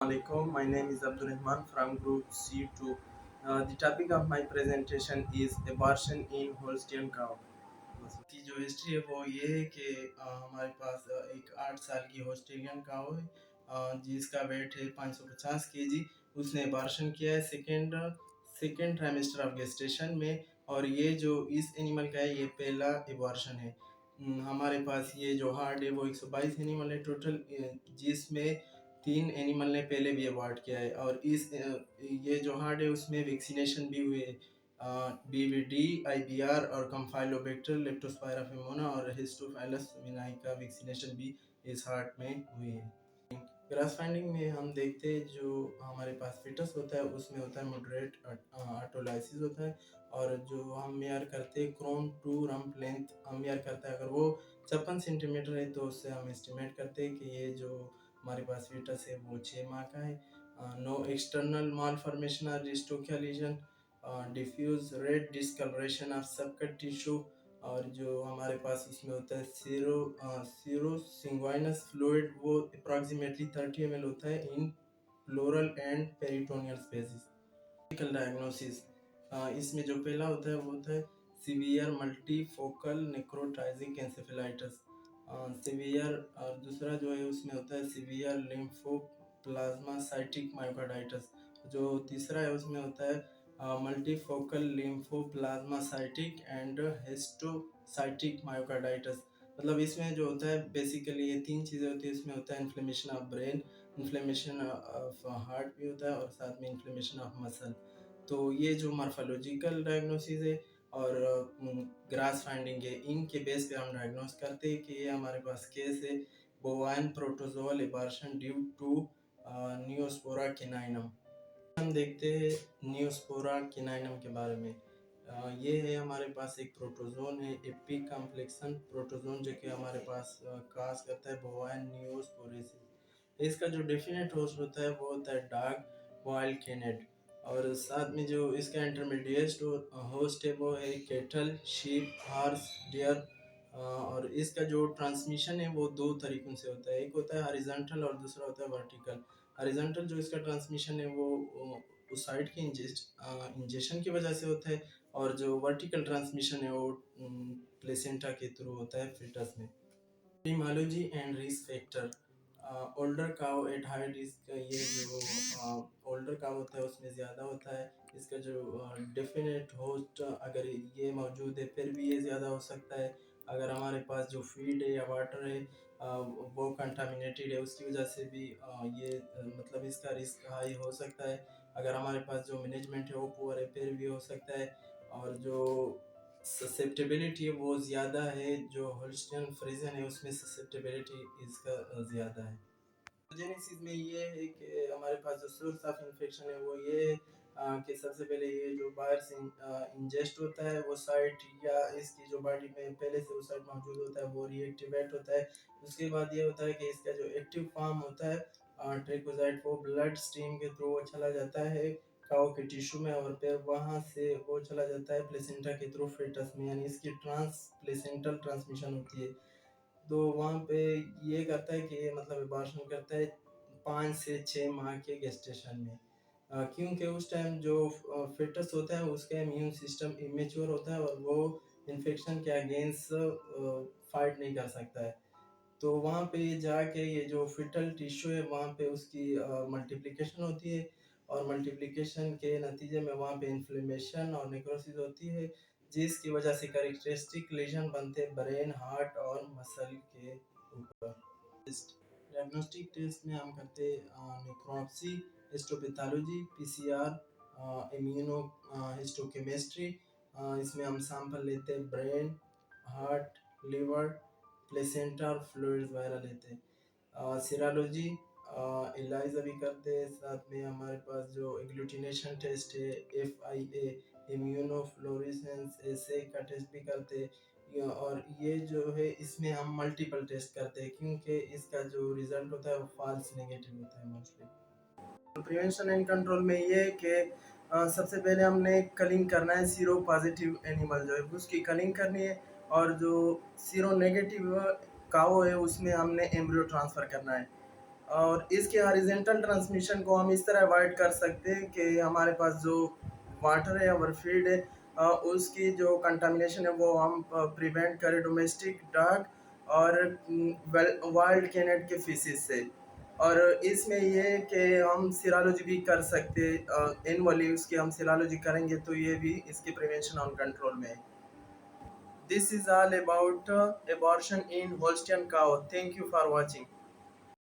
Alaikum. My name is Abdul Rahman from Group C2. The topic of my presentation is abortion in Holstein cow. की जो history है वो ये है कि हमारे पास एक 8 साल की ऑस्ट्रेलियन काऊ है, जिसका वेट है 550 केजी। उसने एबार्शन किया है सेकेंड ट्राइमेस्टर ऑफ गेस्टेशन में। और ये जो इस एनिमल का है ये पहला एबार्शन है। हमारे पास ये जो हार्ड है वो 122 एनिमल है टोटल, जिसमें 3 एनिमल ने पहले भी अवार्ड किया है। और ये जो हार्ड है उसमें वैक्सीनेशन भी हुए, बीवीडी, आईबीआर और कंफाइलोबैक्टर, लेप्टोस्पायरा फेमोना और हिस्टोफाइलस मिनाई का वैक्सीनेशन भी इस हार्ट में हुए हैं। ग्रास फाइंडिंग में हम देखते हैं जो हमारे पास फिटस होता है उसमें होता है मॉडरेट ऑटोलाइसिस होता है। और जो हम मेयर करते हैं क्रोम टू रम्प लेंथ हम मेयर करते हैं, अगर वो 56 सेंटीमीटर है तो उससे हम एस्टिमेट करते हैं कि ये जो हमारे पास फिटस है वो 6 माह का है। नो एक्सटर्नल मालफॉर्मेशन और dystocia lesion, diffuse red discoloration of subcut tissue. और जो हमारे पास उसमें होता है सीरो सिंग्वाइनस फ्लूइड, वो अप्रॉक्सीमेटली 30 ml होता है in pleural and peritoneal spaces. Clinical diagnosis, इसमें जो पहला होता है वो होता है severe multifocal necrotizing encephalitis severe. और दूसरा जो है उसमें होता है सीवियर लिम्फोप्लाज्मासाइटिक मायोकार्डाइटिस। जो तीसरा है उसमें होता है मल्टीफोकल लिम्फोप्लाज्मासाइटिक एंड हिस्टोसाइटिक मायोकार्डाइटिस। मतलब इसमें जो होता है बेसिकली ये 3 चीज़ें होती है। इसमें होता है inflammation of brain, inflammation of heart भी होता है और साथ में इन्फ्लेमेशन ऑफ मसल। तो ये जो मॉर्फोलॉजिकल डायग्नोसिस है और ग्रास फाइंडिंग है, इनके बेस पे हम डायग्नोस करते हैं कि ये हमारे पास केस है bovine protozoal abortion due to Neospora caninum. हम देखते हैं नियोस्पोरा किनाइनम के बारे में। ये है हमारे पास एक प्रोटोजोन है, एपी कॉम्प्लेक्सन प्रोटोजोन, जो कि हमारे पास काज करता है बोवाइन नियोस्पोरेसिस। इसका जो डेफिनेट होस्ट होता है वो होता है डॉग वाइल्ड कैनेड। और साथ में जो इसका इंटरमीडिएट होस्ट है वो है कैटल, शीप, हॉर्स, डियर। और इसका जो ट्रांसमिशन है वो 2 तरीकों से होता है, एक होता है हॉरिजॉन्टल और दूसरा होता है वर्टिकल। हॉरिजॉन्टल जो इसका ट्रांसमिशन है वो उस साइड के इंजेक्शन की वजह से होता है, और जो वर्टिकल ट्रांसमिशन है वो प्लेसेंटा के थ्रू होता है फिटस में। Epidemiology and risk factor, older cow at high risk, ये जो ओल्डर काउ होता है उसमें ज़्यादा होता है। इसका जो डेफिनेट होस्ट अगर ये मौजूद है फिर भी ये ज़्यादा हो सकता है। अगर हमारे पास जो फीड है या वाटर है वो कंटामिनेटेड है उसकी वजह से भी ये मतलब इसका रिस्क हाई हो सकता है। अगर हमारे पास जो मैनेजमेंट है वो पुअर है फिर भी हो सकता है। और जो ससेप्टेबिलिटी है वो ज़्यादा है, जो होल्स्टियन फ्रीजन है उसमें ससेप्टेबिलिटी इसका ज़्यादा है। जेनेसिस में ये है कि हमारे पास जो सोर्स ऑफ इन्फेक्शन है वो ये है कि सबसे पहले ये जो बाहर से इंजेस्ट होता है वो साइट या इसकी जो बॉडी में पहले से वो साइट मौजूद होता है वो रीएक्टिवेट होता है। उसके बाद ये होता है कि इसका जो एक्टिव फॉर्म होता है ट्रिकोसाइट, वो ब्लड स्ट्रीम के थ्रू वो चला जाता है काउ के टिश्यू में, और फिर वहाँ से वो चला जाता है प्लेसेंटा के थ्रू फेटस में, यानी इसकी ट्रांस प्लेसेंटल ट्रांसमिशन होती है। तो वहाँ पे ये करता है कि ये मतलब अबॉर्शन करता है 5 से 6 माह के गेस्टेशन में, क्योंकि उस टाइम जो फेटस होता है उसका इम्यून सिस्टम इमेच्योर होता है और वो इन्फेक्शन के अगेंस्ट फाइट नहीं कर सकता है। तो वहाँ पे जाके ये जो फिटल टिश्यू है वहाँ पे उसकी मल्टीप्लिकेशन होती है, और मल्टीप्लिकेशन के नतीजे में वहाँ पे इन्फ्लेमेशन और नेक्रोसिस होती है, जिसकी वजह से कैरेक्टरिस्टिक लेजन बनते हैं ब्रेन, हार्ट और मसल के ऊपर। डायग्नोस्टिक टेस्ट में हम करते हैं necropsy, histopathology, PCR, immuno histochemistry. इसमें हम सैंपल लेते हैं ब्रेन, हार्ट, लिवर, प्लेसेंटा और फ्लूइड्स वगैरह लेते हैं। सीरोलॉजी एलाइजा भी करते हैं, साथ में हमारे पास जो एग्लूटिनेशन टेस्ट है FIA, इम्यूनोफ्लोरेसेंस ऐसे का टेस्ट भी करते हैं। और ये जो है इसमें हम मल्टीपल टेस्ट करते हैं क्योंकि इसका जो रिजल्ट होता है वो फॉल्स नेगेटिव होता है मोस्टली। तो प्रिवेंशन एंड कंट्रोल में ये है कि सबसे पहले हमने कलिंग करना है, सीरो पॉजिटिव एनिमल जो है उसकी कलिंग करनी है, और जो सीरो नेगेटिव काऊ है उसमें हमने एम्ब्रियो ट्रांसफ़र करना है। और इसके हॉरिजॉन्टल ट्रांसमिशन को हम इस तरह अवॉइड कर सकते हैं कि हमारे पास जो वाटर है और फीड है, उसकी जो कंटामिनेशन है वो हम प्रिवेंट करें डोमेस्टिक डक और वाइल्ड कैनेट के फिशेस से। और इसमें ये है कि हम सिरालोजी भी कर सकते हैं, एनुअली उसकी हम सिरालोजी करेंगे तो ये भी इसके प्रिवेंशन ऑन कंट्रोल में है। This is all about abortion in Holstein cow. Thank you for watching.